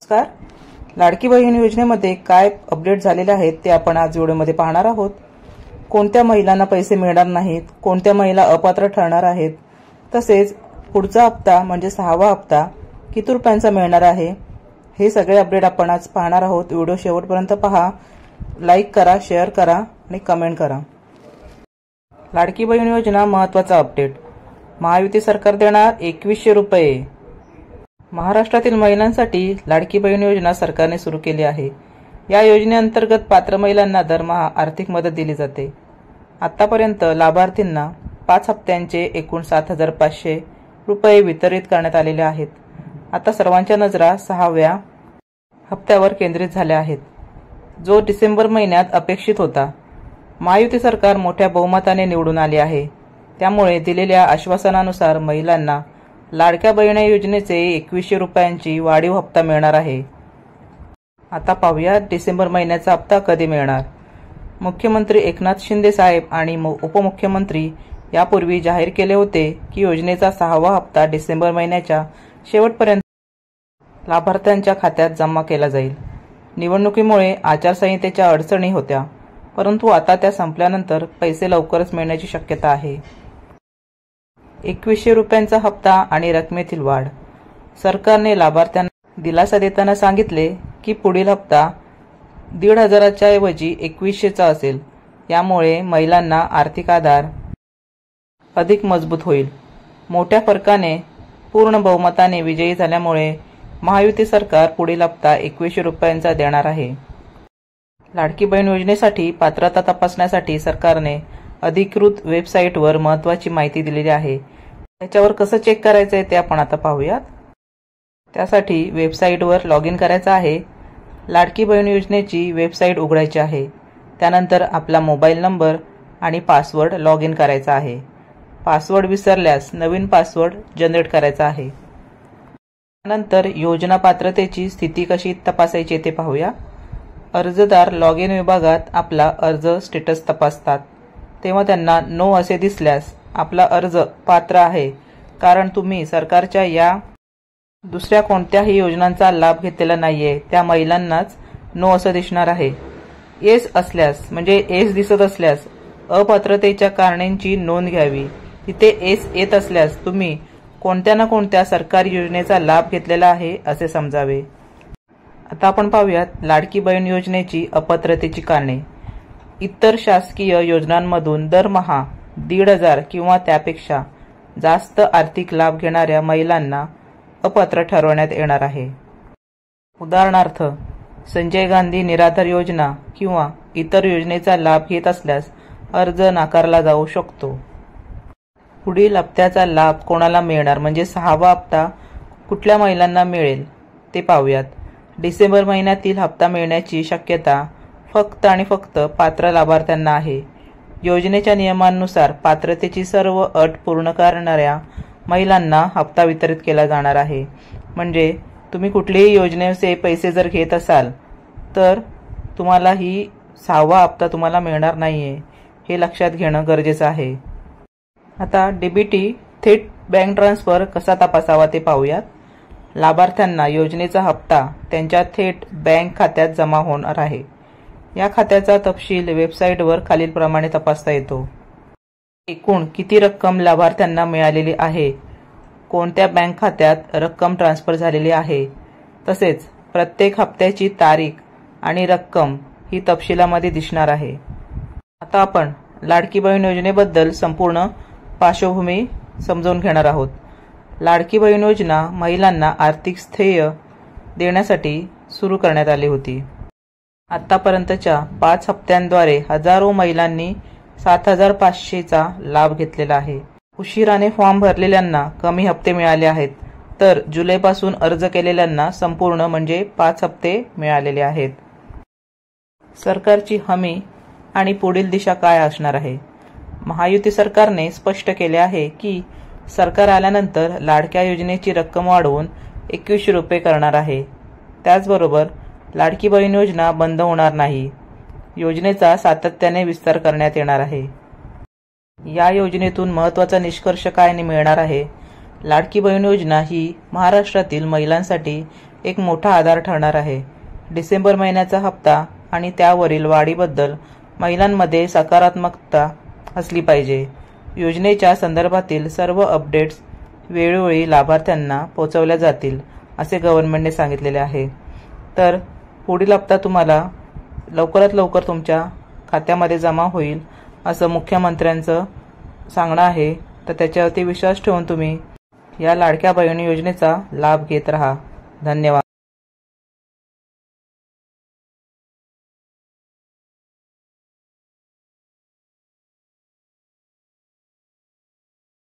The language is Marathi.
नमस्कार. लाडकी बहीण योजनेमध्ये काय अपडेट झालेले आहेत ते आपण आज व्हिडिओमध्ये पाहणार आहोत. कोणत्या महिलांना पैसे मिळणार नाहीत, कोणत्या महिला अपात्र ठरणार आहेत, तसेच पुढचा हप्ता म्हणजे 6वा हप्ता किती रुपयांचा मिळणार आहे, हे सगळे अपडेट आपण आज पाहणार आहोत. व्हिडिओ शेवटपर्यंत पहा, लाईक करा, शेअर करा आणि कमेंट करा. लाडकी बहीण योजना महत्त्वाचा अपडेट. महायुती सरकार देणार 2100 रुपये. महाराष्ट्रातील महिलांसाठी लाडकी बहीण योजना सरकारने सुरू केली आहे. या योजनेअंतर्गत पात्र महिलांना दरमहा आर्थिक मदत दिली जाते. आतापर्यंत लाभार्थींना 5 हप्त्यांचे एकूण 7500 रुपये वितरित करण्यात आलेले आहेत. आता सर्वांच्या नजरा 6व्या हप्त्यावर केंद्रित झाल्या आहेत, जो डिसेंबर महिन्यात अपेक्षित होता. महायुती सरकार मोठ्या बहुमताने निवडून आले आहे, त्यामुळे दिलेल्या आश्वासनानुसार महिलांना लाडक्या बहीण योजनेचे 2100 रुपयांची वाढीव हप्ता मिळणार आहे. आता पाहूया डिसेंबर महिन्याचा हप्ता कधी मिळणार. मुख्यमंत्री एकनाथ शिंदे साहेब आणि उपमुख्यमंत्री यापूर्वी जाहीर केले होते की योजनेचा 6वा हप्ता डिसेंबर महिन्याच्या शेवटपर्यंत लाभार्थ्यांच्या खात्यात जमा केला जाईल. निवडणुकीमुळे आचारसंहितेच्या अडचणी होत्या, परंतु आता त्या संपल्यानंतर पैसे लवकरच मिळण्याची शक्यता आहे. 2100 रुपयांचा हप्ता आणि रकमेतील वाढ. सरकारने लाभार्थ्यांना दिलासा देताना सांगितले की पुढील हप्ता 1500च्या ऐवजी 2100चा असेल. यामुळे महिलांना आर्थिक आधार अधिक मजबूत होईल. मोठ्या फरकाने पूर्ण बहुमताने विजयी झाल्यामुळे महायुती सरकार पुढील हप्ता 2100 रुपयांचा देणार आहे. लाडकी बहीण योजनेसाठी पात्रता तपासण्यासाठी सरकारने अधिकृत वेबसाईटवर महत्त्वाची माहिती दिलेली आहे. त्याच्यावर कसं चेक करायचं आहे ते आपण आता पाहूयात. त्यासाठी वेबसाईटवर लॉग इन करायचं आहे. लाडकी बहीण योजनेची वेबसाईट उघडायची आहे. त्यानंतर आपला मोबाईल नंबर आणि पासवर्ड लॉग इन करायचा आहे. पासवर्ड विसरल्यास नवीन पासवर्ड जनरेट करायचा आहे. त्यानंतर योजना पात्रतेची स्थिती कशी तपासायची ते पाहूया. अर्जदार लॉग इन विभागात आपला अर्ज स्टेटस तपासतात. तेव्हा त्यांना नो असे दिसल्यास आपला अर्ज पात्र आहे, कारण तुम्ही सरकारच्या या दुसऱ्या कोणत्याही योजनांचा लाभ घेतलेला नाहीये, त्या महिलांनाच नो असं दिसणार आहे. येस असल्यास म्हणजे येस दिसत असल्यास अपात्रतेच्या कारणांची नोंद घ्यावी. तिथे येस येत असल्यास तुम्ही कोणत्या ना कोणत्या सरकारी योजनेचा लाभ घेतलेला आहे असे समजावे. आता आपण पाहूयात लाडकी बहीण योजनेची अपात्रतेची कारणे. इतर शासकीय योजनांमधून दरमहा 1500 किंवा त्यापेक्षा जास्त आर्थिक लाभ घेणाऱ्या महिलांना अपात्र ठरवण्यात येणार आहे. उदाहरणार्थ, संजय गांधी निराधार योजना किंवा इतर योजनेचा लाभ घेत असल्यास अर्ज नाकारला जाऊ शकतो. पुढील हप्त्याचा लाभ कोणाला मिळणार म्हणजे 6वा हप्ता कुठल्या महिलांना मिळेल ते पाहूयात. डिसेंबर महिन्यातील हप्ता मिळण्याची शक्यता फक्त आणि फक्त पात्र लाभार्थ्यांना आहे. योजनेच्या नियमांनुसार पात्रतेची सर्व अट पूर्ण करणाऱ्या महिलांना हप्ता वितरित केला जाणार आहे. म्हणजे तुम्ही कुठलीही योजनेचे पैसे जर घेत असाल तर तुम्हाला ही 6वा हप्ता तुम्हाला मिळणार नाहीये, हे लक्षात घेणं गरजेचं आहे. आता डीबीटी थेट बँक ट्रान्सफर कसा तपासावा ते पाहूयात. लाभार्थ्यांना योजनेचा हप्ता त्यांच्या थेट बँक खात्यात जमा होणार आहे. या खात्याचा तपशील वेबसाईटवर खालीलप्रमाणे तपासता येतो. एकूण किती रक्कम लाभार्थ्यांना मिळालेली आहे, कोणत्या बँक खात्यात रक्कम ट्रान्सफर झालेली आहे, तसेच प्रत्येक हप्त्याची तारीख आणि रक्कम ही तपशिलामध्ये दिसणार आहे. आता आपण लाडकी बहीण योजनेबद्दल संपूर्ण पार्श्वभूमी समजून घेणार आहोत. लाडकी बहीण योजना महिलांना आर्थिक स्थैर्य देण्यासाठी सुरू करण्यात आली होती. आतापर्यंतच्या 5 हप्त्यांद्वारे हजारो महिलांनी 7500चा लाभ घेतलेला आहे. उशिराने फॉर्म भरलेल्यांना कमी हप्ते मिळाले आहेत, तर जुलैपासून अर्ज केलेल्यांना संपूर्ण म्हणजे 5 हप्ते मिळालेले आहेत. सरकारची हमी आणि पुढील दिशा काय असणार आहे. महायुती सरकारने स्पष्ट केले आहे की सरकार आल्यानंतर लाडक्या योजनेची रक्कम वाढवून 2100 रुपये करणार आहे. त्याचबरोबर लाडकी बहीण योजना बंद होणार नाही. योजनेचा सातत्याने विस्तार करण्यात येणार आहे. या योजनेतून महत्त्वाचा निष्कर्ष काय मिळणार आहे. लाडकी बहीण योजना ही महाराष्ट्रातील महिलांसाठी एक मोठा आधार ठरणार आहे. डिसेंबर महिन्याचा हप्ता आणि त्यावरील वाढीबद्दल महिलांमध्ये सकारात्मकता असली पाहिजे. योजनेच्या संदर्भातील सर्व अपडेट्स वेळोवेळी लाभार्थ्यांना पोहोचवल्या जातील असे गव्हर्नमेंटने सांगितलेले आहे. तर पुढील हप्ता तुम्हाला लवकरात लवकर तुमच्या खात्यामध्ये जमा होईल असं मुख्यमंत्र्यांचं सांगणं आहे. तर त्याच्यावरती विश्वास ठेवून तुम्ही या लाडक्या बहीण योजनेचा लाभ घेत राहा. धन्यवाद.